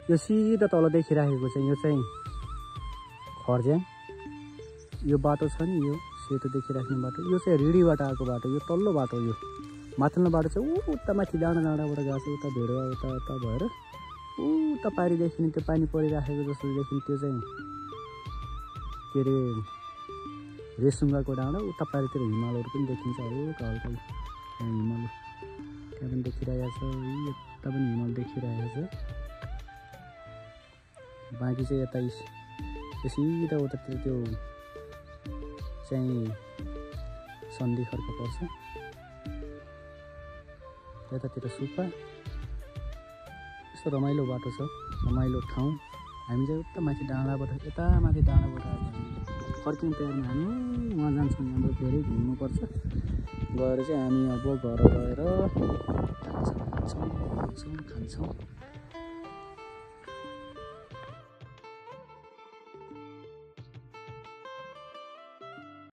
यो सिधा तल देखिराखेको चाहिँ यो चाहिँ खर्ज्याङ। यो बाटो छ नि, यो सेतो देखिराख्ने बाटो, यो चाहिँ रिडीबाट आएको बाटो। यो तल्लो बाटो, यो माथिल्लो बाटो चाहिँ उता माथि डाँडाबाट गएको छ, उता भेडो उता भएर उता पारी देखिने त्यो पानी परिराखेको जस्तो देखिने त्यो चाहिँ के अरे रेसुङ्गाको डाँडा। उता पारितिर हिमालहरू पनि देखिन्छ, हल्का हल्का हिमाल त्यहाँ पनि देखिरहेको छ, यता पनि हिमाल देखिरहेको छ। बाँकी चाहिँ यता सिधा उतातिर त्यो चाहिँ सन्धि खर्क पर्छ, यतातिर सुक्खा। यस्तो रमाइलो बाटो छ, रमाइलो ठाउँ। हामी चाहिँ उता माथि डाँडाबाट यता माथि डाँडाबाट आएर हामी फर्किने तयारमा हामी उहाँ जान्छौँ। हाम्रो धेरै घुम्नुपर्छ, गएर चाहिँ हामी अब घर गएर खान्छौँ।